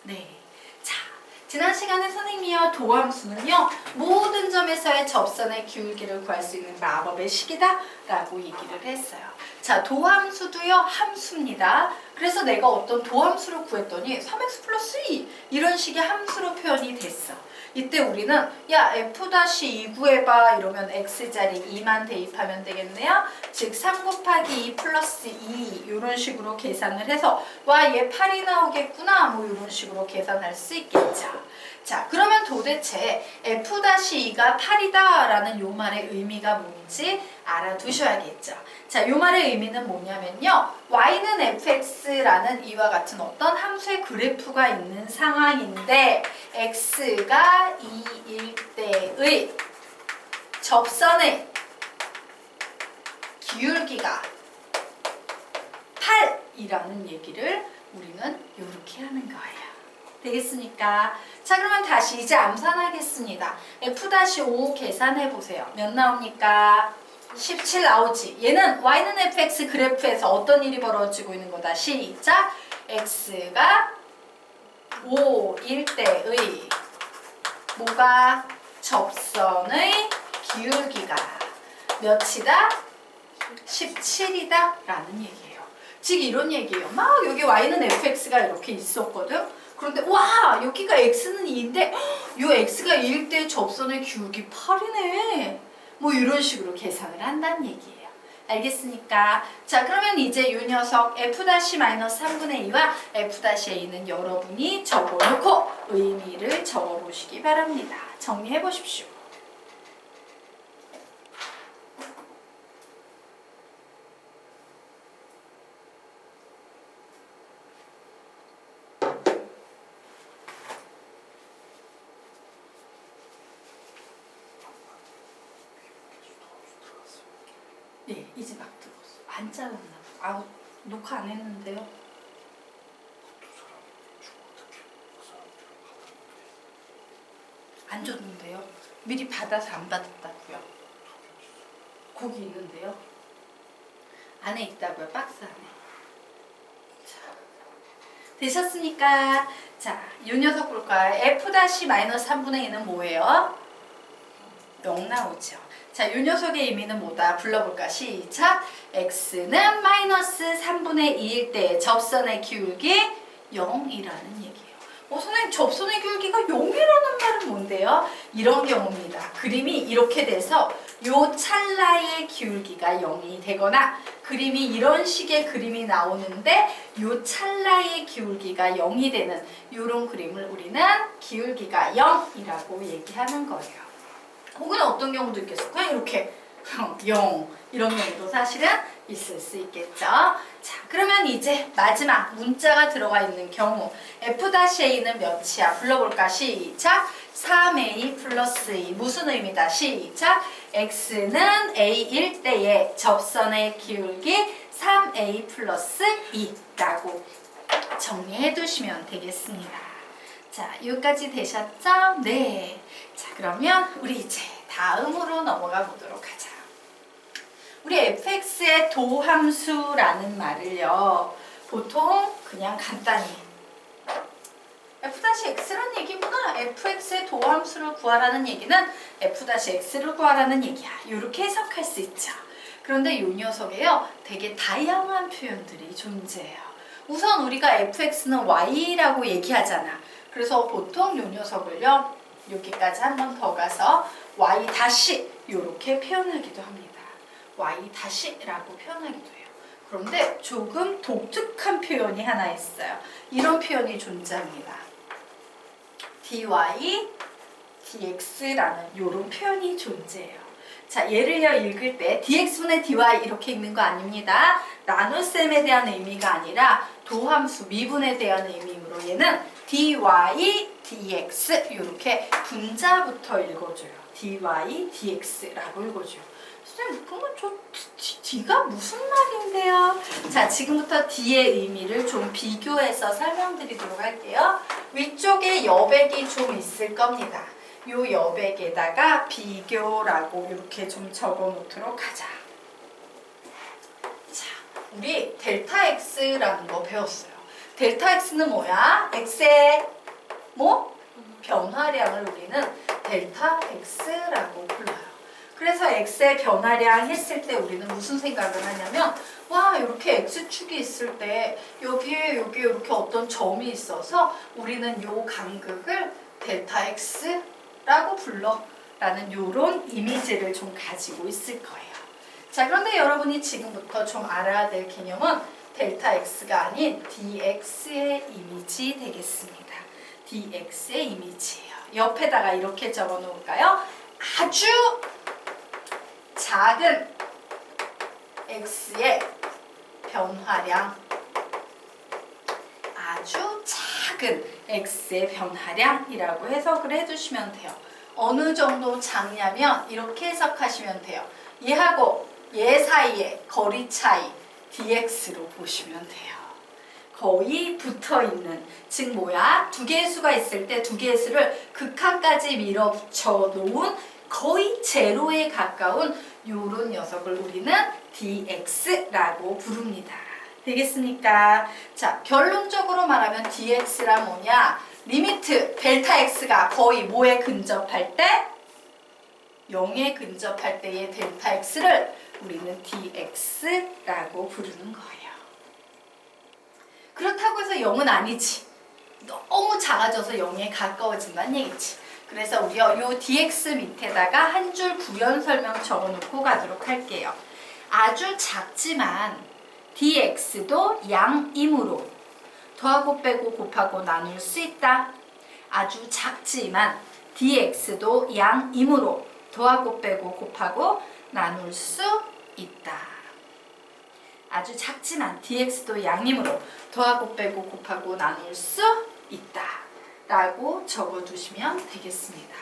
네. 자, 지난 시간에 선생님이요 도함수는요 모든 점에서의 접선의 기울기를 구할 수 있는 마법의 식이다 라고 얘기를 했어요. 자, 도함수도요 함수입니다. 그래서 내가 어떤 도함수를 구했더니 3x 플러스 2 이런 식의 함수로 표현이 됐어. 이때 우리는 야 f-2 구해봐 이러면 x자리 2만 대입하면 되겠네요. 즉 3 곱하기 2 플러스 2 이런 식으로 계산을 해서 와 얘 8이 나오겠구나 뭐 이런 식으로 계산할 수 있겠죠. 자, 그러면 도대체 f-2가 8이다 라는 요 말의 의미가 뭔지 알아두셔야겠죠. 자, 요 말의 의미는 뭐냐면요. y는 fx라는 이와 같은 어떤 함수의 그래프가 있는 상황인데 x가 2일 때의 접선의 기울기가 8이라는 얘기를 우리는 이렇게 하는 거예요. 되겠습니까? 자, 그러면 다시 이제 암산하겠습니다. f-5 계산해 보세요. 몇 나옵니까? 17 나오지. 얘는 y는 fx 그래프에서 어떤 일이 벌어지고 있는 거다. 시작. x가 5일 때의 뭐가 접선의 기울기가 몇이다? 17이다 라는 얘기예요. 즉 이런 얘기예요. 막 여기 y는 fx가 이렇게 있었거든. 그런데 와 여기가 x는 2인데 요 x가 2일 때 접선의 기울기 8이네. 뭐 이런 식으로 계산을 한다는 얘기예요. 알겠습니까? 자, 그러면 이제 이 녀석 f-3분의 2와 f-a는 여러분이 적어놓고 의미를 적어보시기 바랍니다. 정리해 보십시오. 네, 이제 막 들었어. 안 잘랐나 봐. 아, 녹화 안 했는데요. 안 줬는데요. 미리 받아서 안 받았다고요. 거기 있는데요. 안에 있다고요. 박스 안에. 자, 되셨습니까? 자, 이 녀석 볼까요? f-3분의 2는 뭐예요? 0 나오죠. 자, 이 녀석의 의미는 뭐다? 불러볼까? 시작! x는 마이너스 3분의 2일 때 접선의 기울기 0이라는 얘기예요. 선생님 접선의 기울기가 0이라는 말은 뭔데요? 이런 경우입니다. 그림이 이렇게 돼서 요 찰나의 기울기가 0이 되거나 그림이 이런 식의 그림이 나오는데 요 찰나의 기울기가 0이 되는 이런 그림을 우리는 기울기가 0이라고 얘기하는 거예요. 혹은 어떤 경우도 있겠어. 그냥 이렇게 0 이런 경우도 사실은 있을 수 있겠죠. 자, 그러면 이제 마지막 문자가 들어가 있는 경우 f-a는 몇이야? 불러볼까? 시작! 3a 플러스 2 무슨 의미다? 시작! x는 a일 때의 접선의 기울기 3a 플러스 2라고 정리해 두시면 되겠습니다. 자, 여기까지 되셨죠? 네. 자, 그러면 우리 이제 다음으로 넘어가 보도록 하자. 우리 fx의 도함수라는 말을요. 보통 그냥 간단히 f-x라는 얘기구나. fx의 도함수를 구하라는 얘기는 f-x를 구하라는 얘기야. 이렇게 해석할 수 있죠. 그런데 이 녀석에요. 되게 다양한 표현들이 존재해요. 우선 우리가 fx는 y라고 얘기하잖아. 그래서 보통 이 녀석을요. 여기까지 한 번 더 가서 y 다시 이렇게 표현하기도 합니다. y 다시라고 표현하기도 해요. 그런데 조금 독특한 표현이 하나 있어요. 이런 표현이 존재합니다. dy, dx라는 이런 표현이 존재해요. 자, 얘를요 읽을 때 dx분의 dy 이렇게 읽는 거 아닙니다. 나눗셈에 대한 의미가 아니라 도함수 미분에 대한 의미로 얘는 dy, dx 이렇게 분자부터 읽어줘요. dy, dx라고 읽어줘요. 선생님 그러면 저 d가 무슨 말인데요? 자, 지금부터 d의 의미를 좀 비교해서 설명드리도록 할게요. 위쪽에 여백이 좀 있을 겁니다. 요 여백에다가 비교라고 이렇게 좀 적어 놓도록 하자. 자, 우리 델타 x라는 거 배웠어요. 델타 x는 뭐야? x의 뭐? 변화량을 우리는 델타 X라고 불러요. 그래서 X의 변화량 했을 때 우리는 무슨 생각을 하냐면 와 이렇게 X축이 있을 때 여기에 이렇게 어떤 점이 있어서 우리는 요 간극을 델타 X라고 불러 라는 요런 이미지를 좀 가지고 있을 거예요. 자, 그런데 여러분이 지금부터 좀 알아야 될 개념은 델타 X가 아닌 dx의 이미지 되겠습니다. dx의 이미지예요. 옆에다가 이렇게 적어 놓을까요? 아주 작은 x의 변화량, 아주 작은 x의 변화량이라고 해석을 해주시면 돼요. 어느 정도 작냐면 이렇게 해석하시면 돼요. 얘하고 얘 사이의 거리 차이 dx로 보시면 돼요. 거의 붙어있는, 즉 뭐야? 두 개의 수가 있을 때 두 개의 수를 극한까지 밀어붙여 놓은 거의 제로에 가까운 요런 녀석을 우리는 dx라고 부릅니다. 되겠습니까? 자, 결론적으로 말하면 dx란 뭐냐? 리미트 델타 x가 거의 뭐에 근접할 때? 0에 근접할 때의 델타 x를 우리는 dx라고 부르는 거예요. 그렇다고 해서 0은 아니지. 너무 작아져서 0에 가까워진다는 얘기지. 그래서 우리가 요 dx 밑에다가 한 줄 부연 설명 적어놓고 가도록 할게요. 아주 작지만 dx도 양이므로 더하고 빼고 곱하고 나눌 수 있다. 아주 작지만 dx도 양이므로 더하고 빼고 곱하고 나눌 수 있다. 아주 작지만 dx도 양이므로 더하고 빼고 곱하고 나눌 수 있다 라고 적어두시면 되겠습니다.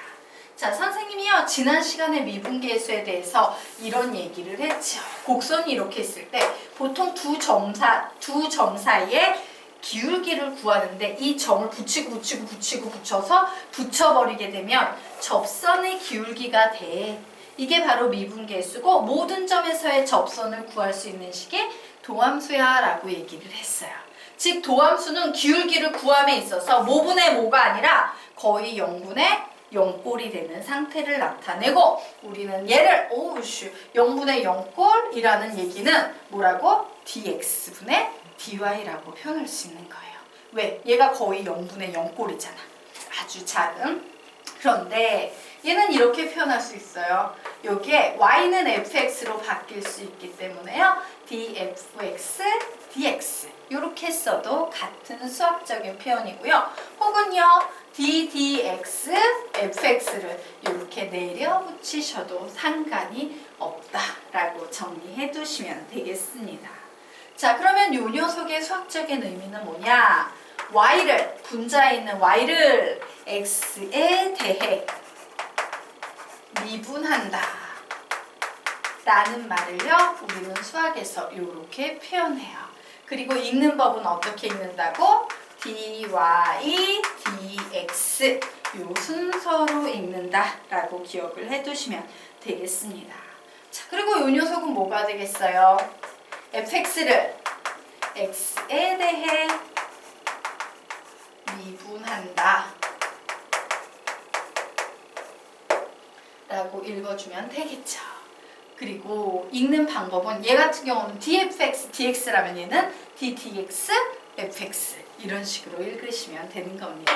자, 선생님이요 지난 시간에 미분계수에 대해서 이런 얘기를 했죠. 곡선이 이렇게 있을 때 보통 두 점 사이에 기울기를 구하는데 이 점을 붙여서 붙여버리게 되면 접선의 기울기가 돼. 이게 바로 미분계수고 모든 점에서의 접선을 구할 수 있는 식이 도함수야 라고 얘기를 했어요. 즉 도함수는 기울기를 구함에 있어서 뭐분의 뭐가 아니라 거의 0분의 0꼴이 되는 상태를 나타내고 우리는 얘를 0분의 0꼴이라는 얘기는 뭐라고? dx분의 dy라고 표현할 수 있는 거예요. 왜? 얘가 거의 0분의 0꼴이잖아. 아주 작은. 그런데 얘는 이렇게 표현할 수 있어요. 여기에 y는 fx로 바뀔 수 있기 때문에요. dfx, dx 이렇게 써도 같은 수학적인 표현이고요. 혹은요 ddx, fx를 이렇게 내려 붙이셔도 상관이 없다라고 정리해 두시면 되겠습니다. 자, 그러면 이 녀석의 수학적인 의미는 뭐냐? y를, 분자에 있는 y를 x에 대해 미분한다 라는 말을요 우리는 수학에서 이렇게 표현해요. 그리고 읽는 법은 어떻게 읽는다고? dy, dx 요 순서로 읽는다 라고 기억을 해두시면 되겠습니다. 자, 그리고 요 녀석은 뭐가 되겠어요? fx를 x에 대해 미분한다 라고 읽어주면 되겠죠. 그리고 읽는 방법은 얘 같은 경우는 dfx, dx라면 얘는 ddx, fx 이런 식으로 읽으시면 되는 겁니다.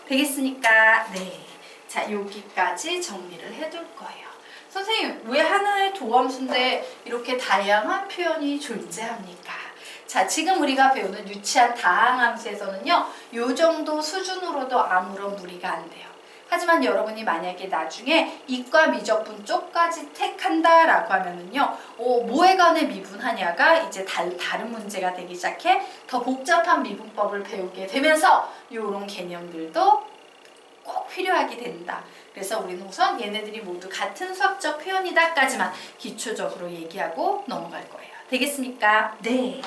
되겠습니까? 네. 자, 여기까지 정리를 해둘 거예요. 선생님, 왜 하나의 도함수인데 이렇게 다양한 표현이 존재합니까? 자, 지금 우리가 배우는 유치한 다항함수에서는요, 요 정도 수준으로도 아무런 무리가 안 돼요. 하지만 여러분이 만약에 나중에 이과 미적분 쪽까지 택한다라고 하면은요, 뭐에 관해 미분하냐가 이제 다른 문제가 되기 시작해 더 복잡한 미분법을 배우게 되면서 이런 개념들도 꼭 필요하게 된다. 그래서 우리는 우선 얘네들이 모두 같은 수학적 표현이다까지만 기초적으로 얘기하고 넘어갈 거예요. 되겠습니까? 네.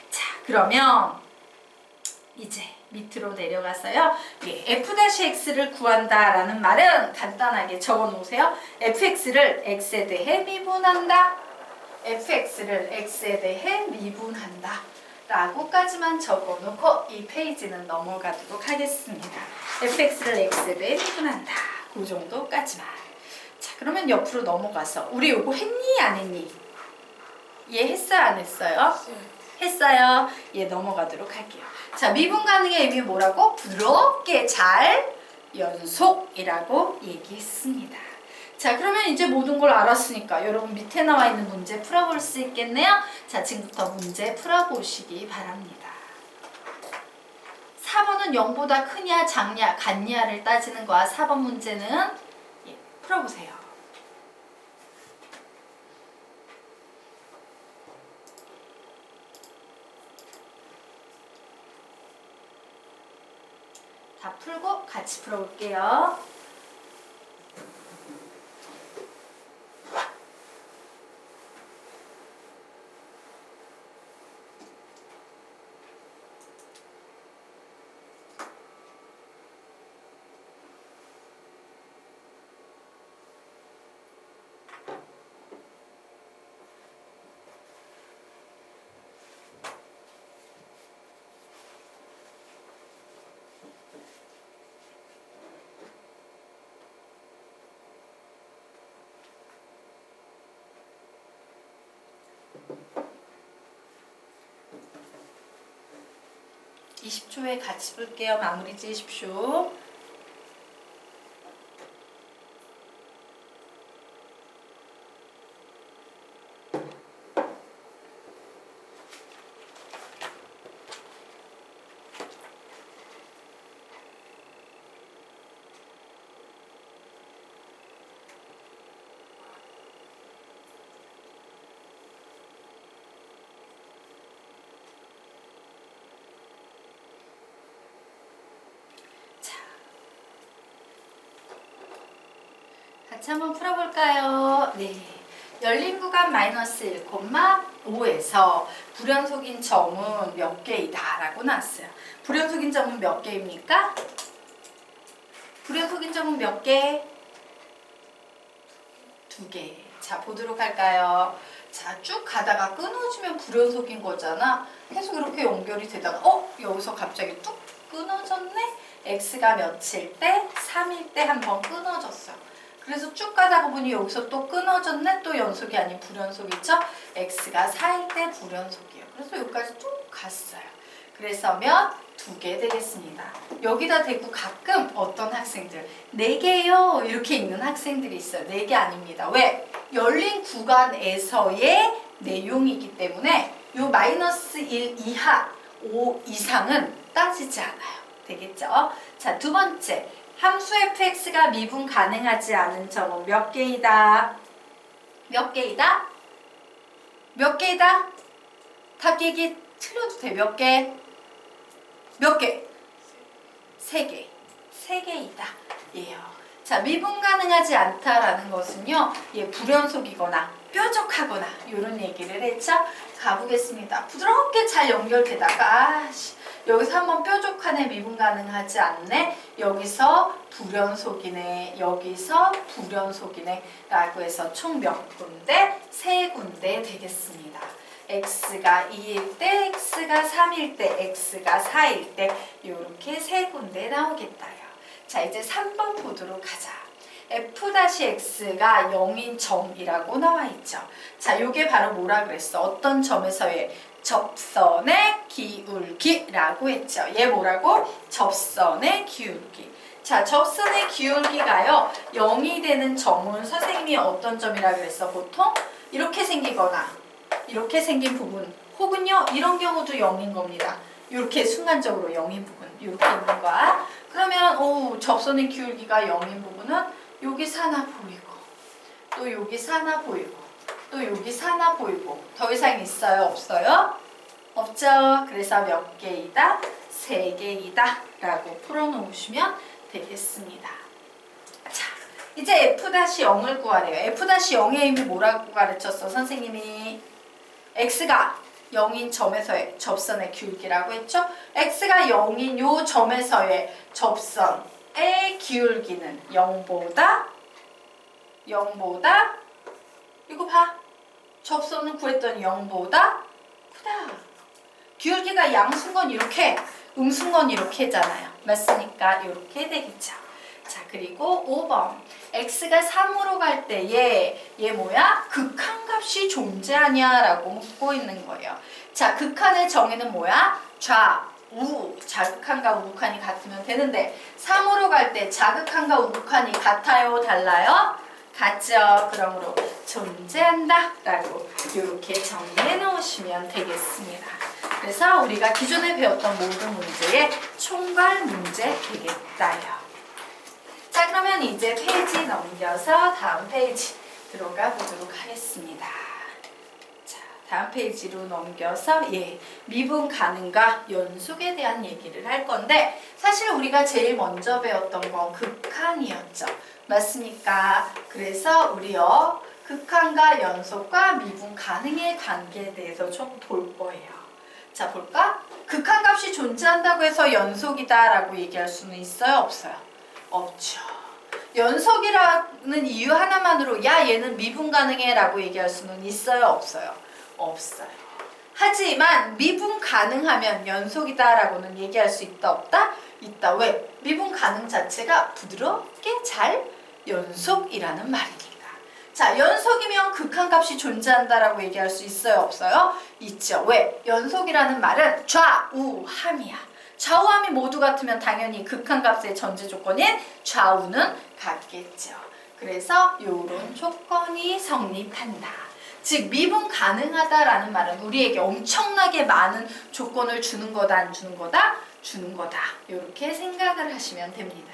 자, 그러면 이제 밑으로 내려가서요. 예, f-x를 구한다라는 말은 간단하게 적어놓으세요. fx를 x에 대해 미분한다. fx를 x에 대해 미분한다. 라고까지만 적어놓고 이 페이지는 넘어가도록 하겠습니다. fx를 x배 미분한다. 그 정도까지만. 자, 그러면 옆으로 넘어가서 우리 요거 했니 안 했니? 얘 했어요 안 했어요? 했어요. 얘 넘어가도록 할게요. 자, 미분 가능의 의미 뭐라고? 부드럽게 잘 연속이라고 얘기했습니다. 자, 그러면 이제 모든 걸 알았으니까 여러분 밑에 나와 있는 문제 풀어볼 수 있겠네요. 자, 지금부터 문제 풀어보시기 바랍니다. 4번은 0보다 크냐 작냐 같냐를 따지는 거야. 4번 문제는 풀어보세요. 다 풀고 같이 풀어볼게요. 이 20초에 같이 볼게요. 마무리 지으십시오. 같이 한번 풀어볼까요? 네. 열린 구간 마이너스 1,5에서 불연속인 점은 몇 개이다 라고 나왔어요. 불연속인 점은 몇 개입니까? 불연속인 점은 몇 개? 2개. 자, 보도록 할까요? 자, 쭉 가다가 끊어지면 불연속인 거잖아. 계속 이렇게 연결이 되다가 여기서 갑자기 뚝 끊어졌네? x가 몇일 때? 3일 때 한번 끊어졌어. 그래서 쭉 가다 보니 여기서 또 끊어졌네? 또 연속이 아닌 불연속이죠? x가 4일 때 불연속이에요. 그래서 여기까지 쭉 갔어요. 그래서 몇? 2개 되겠습니다. 여기다 대고 가끔 어떤 학생들 4개요 이렇게 읽는 학생들이 있어요. 4개 아닙니다. 왜? 열린 구간에서의 내용이기 때문에 요 마이너스 1 이하 5 이상은 따지지 않아요. 되겠죠? 자, 두 번째. 함수 fx가 미분 가능하지 않은 점은 몇 개이다? 몇 개이다? 몇 개이다? 답 얘기 틀려도 돼. 몇 개? 몇 개? 3개. 3개이다. 예요. 자, 미분 가능하지 않다라는 것은요. 불연속이거나 뾰족하거나 이런 얘기를 했죠. 가보겠습니다. 부드럽게 잘 연결되다가 여기서 한번 뾰족하네, 미분 가능하지 않네, 여기서 불연속이네, 여기서 불연속이네 라고 해서 총 몇 군데? 3군데 되겠습니다. x가 2일 때, x가 3일 때, x가 4일 때 이렇게 3군데 나오겠다요. 자, 이제 3번 보도록 하자. f-x가 0인 점이라고 나와 있죠. 자, 요게 바로 뭐라 그랬어? 어떤 점에서의 접선의 기울기라고 했죠. 얘 뭐라고? 접선의 기울기. 자, 접선의 기울기가요 0이 되는 점은 선생님이 어떤 점이라 그랬어? 보통 이렇게 생기거나 이렇게 생긴 부분, 혹은요 이런 경우도 0인 겁니다. 이렇게 순간적으로 0인 부분, 이렇게 있는 거야. 그러면 접선의 기울기가 0인 부분은 여기서 하나 보이고, 또 여기서 하나 보이고, 또 여기서 하나 보이고, 더 이상 있어요? 없어요? 없죠. 그래서 몇 개이다? 3개이다 라고 풀어놓으시면 되겠습니다. 자, 이제 f-0을 구하래요. f-0의 의미 뭐라고 가르쳤어? 선생님이 x가 0인 점에서의 접선의 기울기라고 했죠? x가 0인 요 점에서의 접선의 기울기는 0보다 이거 봐. 접선은 구했더니 0보다 크다. 기울기가 양수건 이렇게, 음수건 이렇게 했잖아요. 맞습니까? 이렇게 되겠죠. 자, 그리고 5번. x가 3으로 갈 때에 얘 뭐야? 극한값이 존재하냐? 라고 묻고 있는 거예요. 자, 극한의 정의는 뭐야? 좌우, 자극한과 우극한이 같으면 되는데 3으로 갈 때 자극한과 우극한이 같아요? 달라요? 같죠? 그러므로 존재한다 라고 이렇게 정리해 놓으시면 되겠습니다. 그래서 우리가 기존에 배웠던 모든 문제의 총괄 문제 되겠다요. 자, 그러면 이제 페이지 넘겨서 다음 페이지 들어가 보도록 하겠습니다. 자, 다음 페이지로 넘겨서 미분 가능과 연속에 대한 얘기를 할 건데 사실 우리가 제일 먼저 배웠던 건 극한이었죠. 맞습니까? 그래서 우리요 극한과 연속과 미분 가능의 관계에 대해서 좀 볼 거예요. 자, 볼까? 극한값이 존재한다고 해서 연속이다 라고 얘기할 수는 있어요? 없어요? 없죠. 연속이라는 이유 하나만으로 야 얘는 미분 가능해 라고 얘기할 수는 있어요? 없어요? 없어요. 하지만 미분 가능하면 연속이다 라고는 얘기할 수 있다 없다? 있다. 왜? 미분 가능 자체가 부드럽게 잘 연속이라는 말이니까. 자, 연속이면 극한값이 존재한다라고 얘기할 수 있어요? 없어요? 있죠. 왜? 연속이라는 말은 좌우함이야. 좌우함이 모두 같으면 당연히 극한값의 전제 조건인 좌우는 같겠죠. 그래서 이런 조건이 성립한다. 즉 미분 가능하다라는 말은 우리에게 엄청나게 많은 조건을 주는 거다 안 주는 거다? 주는 거다. 이렇게 생각을 하시면 됩니다.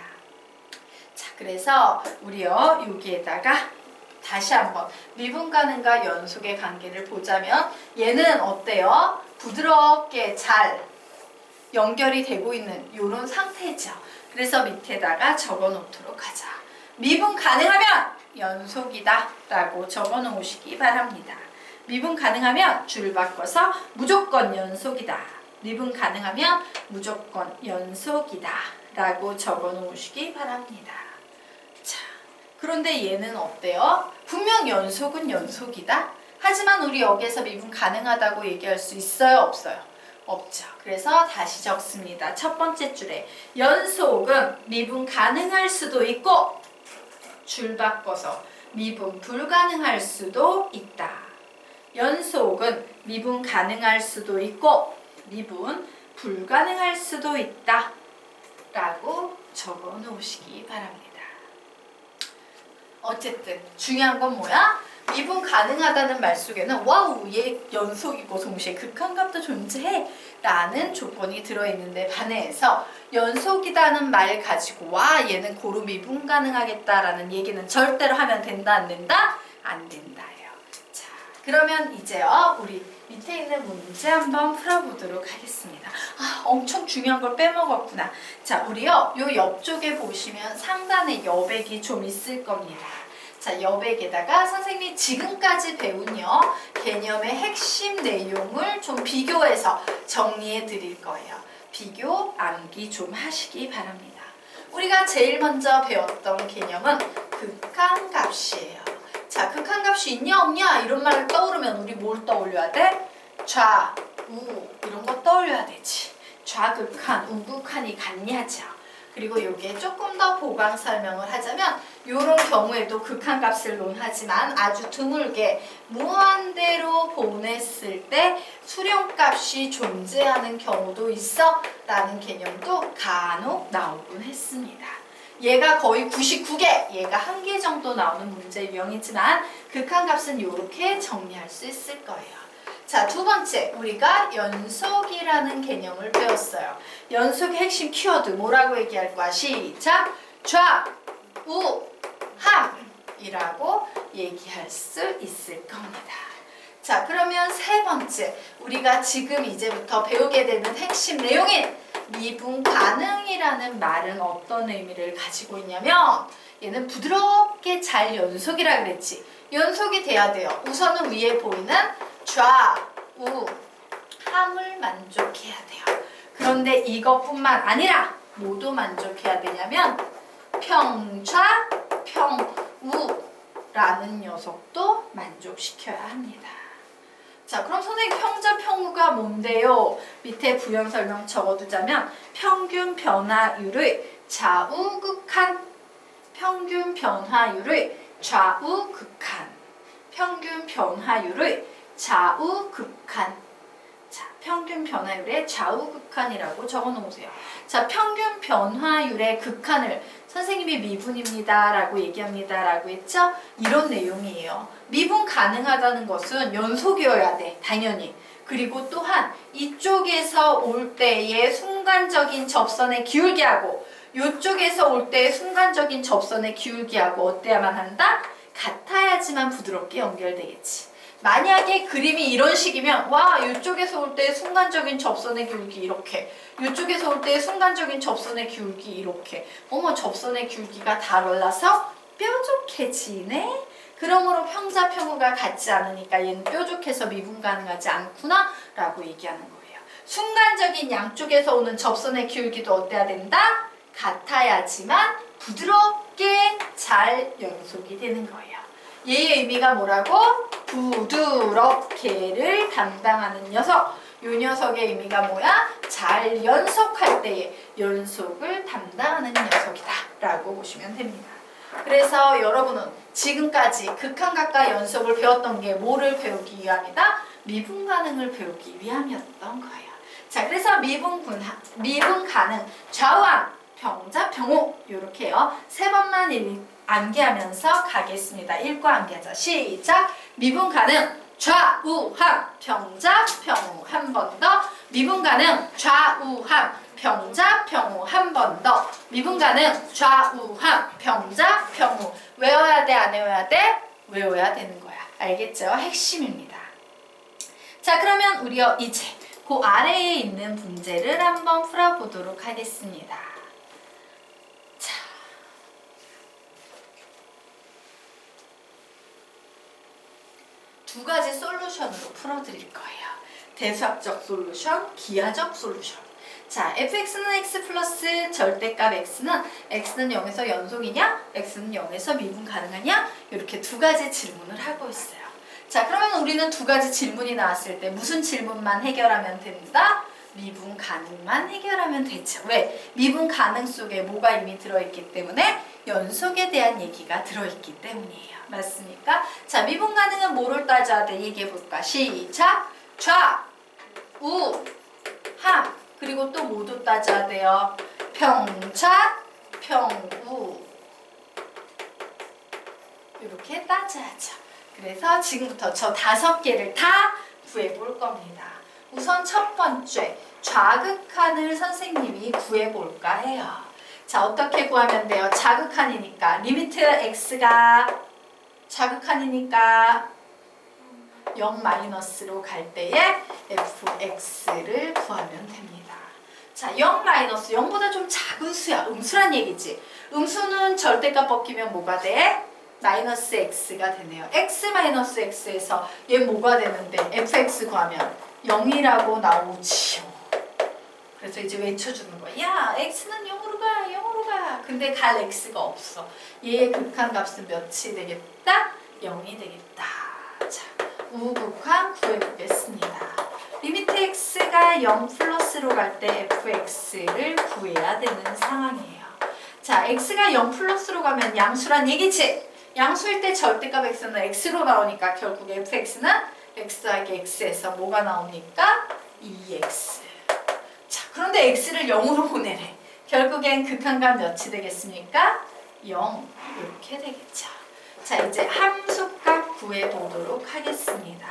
자, 그래서 우리요 여기에다가 다시 한번 미분 가능과 연속의 관계를 보자면 얘는 어때요? 부드럽게 잘 연결이 되고 있는 이런 상태죠. 그래서 밑에다가 적어 놓도록 하자. 미분 가능하면 연속이다 라고 적어 놓으시기 바랍니다. 미분 가능하면 줄 바꿔서 무조건 연속이다. 미분 가능하면 무조건 연속이다 라고 적어 놓으시기 바랍니다. 자, 그런데 얘는 어때요? 분명 연속은 연속이다. 하지만 우리 여기에서 미분 가능하다고 얘기할 수 있어요? 없어요? 없죠. 그래서 다시 적습니다. 첫 번째 줄에 연속은 미분 가능할 수도 있고 줄 바꿔서 미분 불가능할 수도 있다. 연속은 미분 가능할 수도 있고 미분 불가능할 수도 있다 라고 적어 놓으시기 바랍니다. 어쨌든 중요한 건 뭐야? 미분 가능하다는 말 속에는 와우 얘 연속이고 동시에 극한값도 존재해 라는 조건이 들어있는데 반해서 연속이라는 말 가지고 와 얘는 고루 미분 가능하겠다라는 얘기는 절대로 하면 된다 안 된다? 안 된다예요. 자, 그러면 이제요 우리 밑에 있는 문제 한번 풀어보도록 하겠습니다. 아, 엄청 중요한 걸 빼먹었구나. 자, 우리요 요 옆쪽에 보시면 상단에 여백이 좀 있을 겁니다. 자, 여백에다가 선생님이 지금까지 배운요 개념의 핵심 내용을 좀 비교해서 정리해 드릴 거예요. 비교, 암기 좀 하시기 바랍니다. 우리가 제일 먼저 배웠던 개념은 극한값이에요. 자, 극한값이 있냐 없냐 이런 말을 떠오르면 우리 뭘 떠올려야 돼? 좌, 우 이런 거 떠올려야 되지. 좌극한, 우극한이 같냐죠. 그리고 여기에 조금 더 보강 설명을 하자면 이런 경우에도 극한값을 논하지만 아주 드물게 무한대로 보냈을 때 수렴값이 존재하는 경우도 있어 라는 개념도 간혹 나오곤 했습니다. 얘가 거의 99개, 얘가 1개 정도 나오는 문제 유형이지만 극한값은 이렇게 정리할 수 있을 거예요. 자, 두 번째, 우리가 연속이라는 개념을 배웠어요. 연속의 핵심 키워드 뭐라고 얘기할 거야? 시작! 좌, 우, 함이라고 얘기할 수 있을 겁니다. 자, 그러면 세 번째, 우리가 지금 이제부터 배우게 되는 핵심 내용인 미분 가능이라는 말은 어떤 의미를 가지고 있냐면 얘는 부드럽게 잘 연속이라 그랬지. 연속이 돼야 돼요. 우선은 위에 보이는 좌, 우, 함을 만족해야 돼요. 그런데 이것뿐만 아니라 뭐도 만족해야 되냐면 평좌, 평우라는 녀석도 만족시켜야 합니다. 자, 그럼 선생님 평자 평우가 뭔데요? 밑에 부연 설명 적어두자면 평균 변화율의 좌우 극한, 평균 변화율의 좌우 극한, 평균 변화율의 좌우 극한. 자, 평균 변화율의 좌우 극한이라고 적어놓으세요. 자, 평균 변화율의 극한을 선생님이 미분입니다 라고 얘기합니다 라고 했죠? 이런 내용이에요. 미분 가능하다는 것은 연속이어야 돼, 당연히. 그리고 또한 이쪽에서 올 때의 순간적인 접선의 기울기하고 이쪽에서 올 때의 순간적인 접선의 기울기하고 어때야만 한다? 같아야지만 부드럽게 연결되겠지. 만약에 그림이 이런 식이면 와, 이쪽에서 올 때 순간적인 접선의 기울기 이렇게, 이쪽에서 올 때 순간적인 접선의 기울기 이렇게, 어머, 접선의 기울기가 달라서 뾰족해지네? 그러므로 평자 평우가 같지 않으니까 얘는 뾰족해서 미분 가능하지 않구나 라고 얘기하는 거예요. 순간적인 양쪽에서 오는 접선의 기울기도 어때야 된다? 같아야지만 부드럽게 잘 연속이 되는 거예요. 얘의 의미가 뭐라고? 부드럽게를 담당하는 녀석. 이 녀석의 의미가 뭐야? 잘 연속할 때의 연속을 담당하는 녀석이다 라고 보시면 됩니다. 그래서 여러분은 지금까지 극한각과 연속을 배웠던 게 뭐를 배우기 위함이다? 미분 가능을 배우기 위함이었던 거예요. 자, 그래서 미분 가능, 좌우항, 평자, 평우 이렇게요. 세 번만 암기하면서 가겠습니다. 읽고 암기하자. 시작! 미분 가능, 좌우항, 평자, 평우 한 번 더. 미분 가능, 좌우항, 평자, 평우 한 번 더. 미분 가능, 좌우항, 평자, 평우. 외워야 돼, 안 외워야 돼? 외워야 되는 거야. 알겠죠? 핵심입니다. 자, 그러면 우리 이제 그 아래에 있는 문제를 한번 풀어보도록 하겠습니다. 자, 두 가지 솔루션으로 풀어드릴 거예요. 대수학적 솔루션, 기하적 솔루션. 자, fx는 x 플러스 절대값 x는 0에서 연속이냐? x는 0에서 미분 가능하냐? 이렇게 두 가지 질문을 하고 있어요. 자, 그러면 우리는 두 가지 질문이 나왔을 때 무슨 질문만 해결하면 된다? 미분 가능만 해결하면 되죠. 왜? 미분 가능 속에 뭐가 이미 들어있기 때문에 연속에 대한 얘기가 들어있기 때문이에요. 맞습니까? 자, 미분 가능은 뭐를 따져야 돼? 얘기해볼까? 시작! 좌, 우, 함. 그리고 또 모두 따져야 돼요. 평자, 평우. 이렇게 따져야죠. 그래서 지금부터 저 5개를 다 구해볼 겁니다. 우선 첫 번째, 좌극한을 선생님이 구해볼까 해요. 자, 어떻게 구하면 돼요? 좌극한이니까 리미트 x가 좌극한이니까 0-로 갈 때에 fx를 구하면 됩니다. 자, 0-, 0보다 좀 작은 수야. 음수란 얘기지. 음수는 절대값 벗기면 뭐가 돼? 마이너스 x가 되네요. x-x에서 얘 뭐가 되는데 fx 구하면 0이라고 나오지요. 그래서 이제 외쳐주는 거야. 야, x는 0으로 가, 0으로 가. 근데 갈 x가 없어. 얘의 극한값은 몇이 되겠다? 0이 되겠다. 자, 우극한 구해보겠습니다. 리미트 x가 0 플러스로 갈 때 fx를 구해야 되는 상황이에요. 자, x가 0 플러스로 가면 양수란 얘기지? 양수일 때 절대값 x는 x로 나오니까 결국 fx는 x 더하기 x에서 뭐가 나옵니까? 2x. 자, 그런데 x를 0으로 보내래. 결국엔 극한값 몇이 되겠습니까? 0. 이렇게 되겠죠. 자, 이제 함수값 구해보도록 하겠습니다.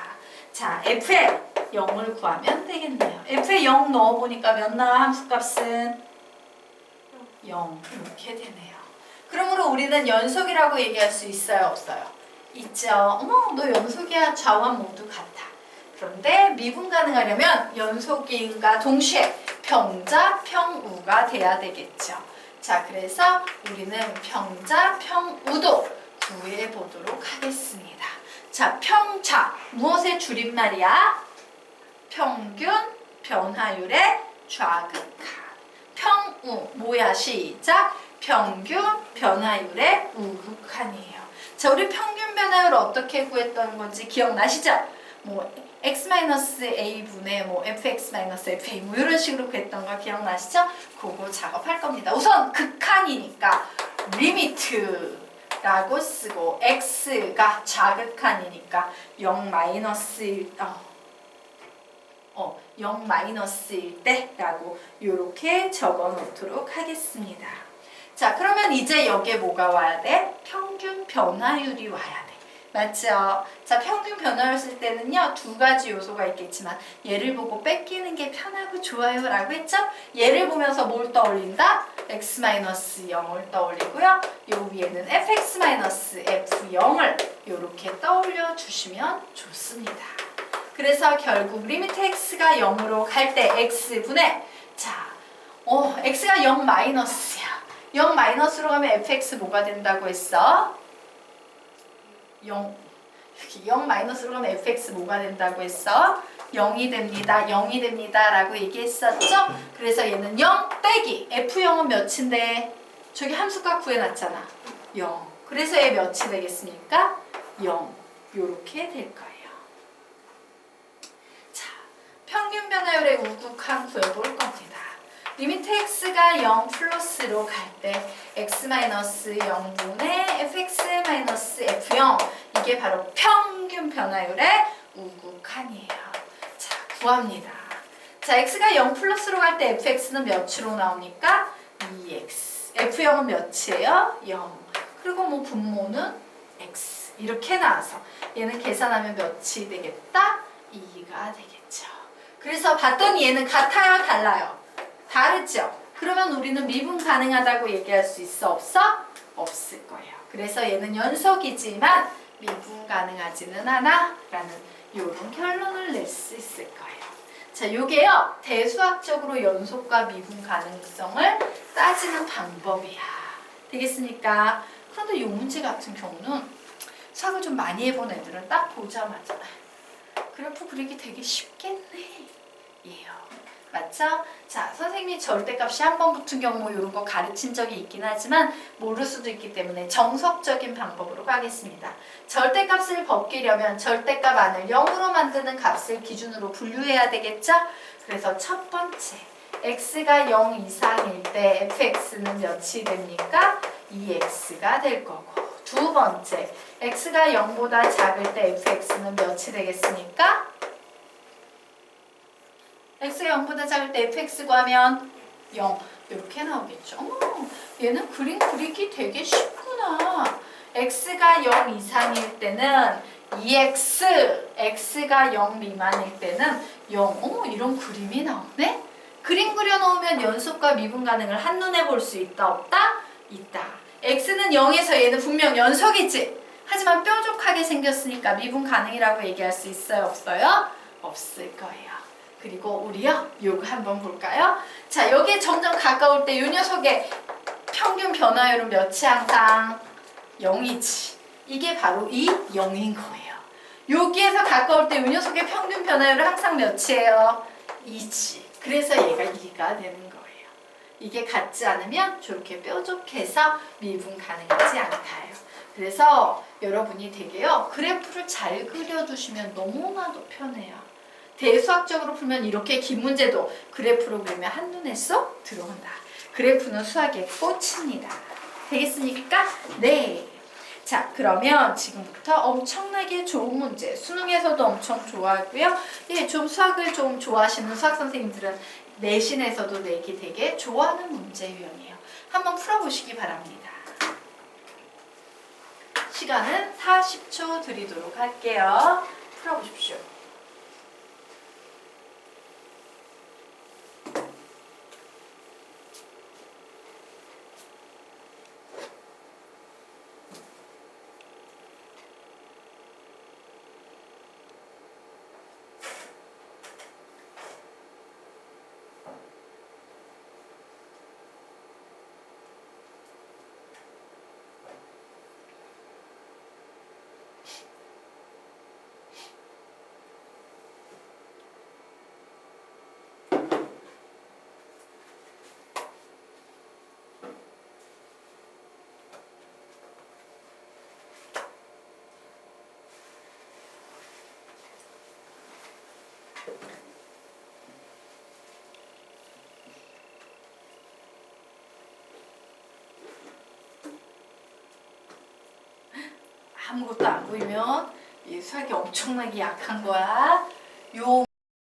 자, f에 0을 구하면 되겠네요. f에 0 넣어보니까 몇 나와? 함수값은 0. 이렇게 되네요. 그러므로 우리는 연속이라고 얘기할 수 있어요? 없어요? 있죠. 어머, 너 연속이야. 좌우함 모두 같아. 그런데 미분 가능하려면 연속인과 동시에 평자, 평우가 돼야 되겠죠. 자, 그래서 우리는 평자, 평우도 구해보도록 하겠습니다. 자, 평자, 무엇의 줄임말이야? 평균 변화율의 좌극한. 평우, 뭐야? 시작! 평균 변화율의 우극한이에요. 자, 우리 평균 변화율 어떻게 구했던 건지 기억나시죠? 뭐 x-a분의 뭐 fx-fa 뭐 이런 식으로 구했던 거 기억나시죠? 그거 작업할 겁니다. 우선 극한이니까 리미트라고 쓰고 x가 좌극한이니까 0 마이너스일 0 마이너스일 때라고 이렇게 적어 놓도록 하겠습니다. 자, 그러면 이제 여기에 뭐가 와야 돼? 평균 변화율이 와야 돼. 맞죠? 자, 평균 변화율 쓸 때는요, 두 가지 요소가 있겠지만 얘를 보고 뺏기는 게 편하고 좋아요 라고 했죠? 얘를 보면서 뭘 떠올린다? x-0을 떠올리고요. 요 위에는 fx-f0을 이렇게 떠올려 주시면 좋습니다. 그래서 결국 리미트 x가 0으로 갈 때 x분의 자, x가 0 마이너스야. 0 마이너스로 가면 fx 뭐가 된다고 했어? 0 마이너스로 가면 fx 뭐가 된다고 했어? 0이 됩니다. 0이 됩니다. 라고 얘기했었죠? 그래서 얘는 0 빼기 f0은 몇인데? 저기 함수값 구해놨잖아. 0. 그래서 얘 몇이 되겠습니까? 0. 요렇게 될 거예요. 자, 평균 변화율의 우극한 구해볼 겁니다. 리미트 x가 0 플러스로 갈 때 x-0분의 fx-f0 이게 바로 평균 변화율의 우극한이에요. 자, 구합니다. 자, x가 0 플러스로 갈 때 fx는 몇으로 나옵니까? 2x. f0은 몇이에요? 0. 그리고 뭐 분모는 x. 이렇게 나와서 얘는 계산하면 몇이 되겠다? 2가 되겠죠. 그래서 봤더니 얘는 같아요? 달라요? 다르죠? 그러면 우리는 미분 가능하다고 얘기할 수 있어? 없어? 없을 거예요. 그래서 얘는 연속이지만 미분 가능하지는 않아 라는 이런 결론을 낼 수 있을 거예요. 자, 요게요 대수학적으로 연속과 미분 가능성을 따지는 방법이야. 되겠습니까? 그런데 이 문제 같은 경우는 수학을 좀 많이 해본 애들은 딱 보자마자 그래프 그리기 되게 쉽겠네 예요. 맞죠? 자, 선생님이 절대값이 한 번 붙은 경우 뭐 이런 거 가르친 적이 있긴 하지만 모를 수도 있기 때문에 정석적인 방법으로 가겠습니다. 절대값을 벗기려면 절대값 안을 0으로 만드는 값을 기준으로 분류해야 되겠죠? 그래서 첫 번째, x가 0 이상일 때 fx는 몇이 됩니까? 2x가 될 거고 두 번째, x가 0보다 작을 때 fx는 몇이 되겠습니까? x가 0보다 작을 때 fx 구하면 0 이렇게 나오겠죠. 어머, 얘는 그림 그리기 되게 쉽구나. x가 0 이상일 때는 2x, x가 0 미만일 때는 0. 어머, 이런 그림이 나오네? 그림 그려놓으면 연속과 미분 가능을 한눈에 볼 수 있다 없다? 있다. x는 0에서 얘는 분명 연속이지. 하지만 뾰족하게 생겼으니까 미분 가능이라고 얘기할 수 있어요? 없어요? 없을 거예요. 그리고 우리요 요거 한번 볼까요? 자, 여기에 점점 가까울 때 이 녀석의 평균 변화율은 몇이 항상 0이지. 이게 바로 이 0인 거예요. 여기에서 가까울 때 이 녀석의 평균 변화율은 항상 몇이에요? 2지. 그래서 얘가 2가 되는 거예요. 이게 같지 않으면 저렇게 뾰족해서 미분 가능하지 않다요. 그래서 여러분이 되게요 그래프를 잘 그려두시면 너무나도 편해요. 대수학적으로 풀면 이렇게 긴 문제도 그래프로 그리면 한눈에 쏙 들어온다. 그래프는 수학의 꽃입니다. 되겠습니까? 네. 자, 그러면 지금부터 엄청나게 좋은 문제, 수능에서도 엄청 좋아하고요. 예, 좀 수학을 좀 좋아하시는 수학 선생님들은 내신에서도 내기 되게 좋아하는 문제 유형이에요. 한번 풀어보시기 바랍니다. 시간은 40초 드리도록 할게요. 풀어보십시오. 아무것도 안 보이면 이 수학이 엄청나게 약한 거야. 요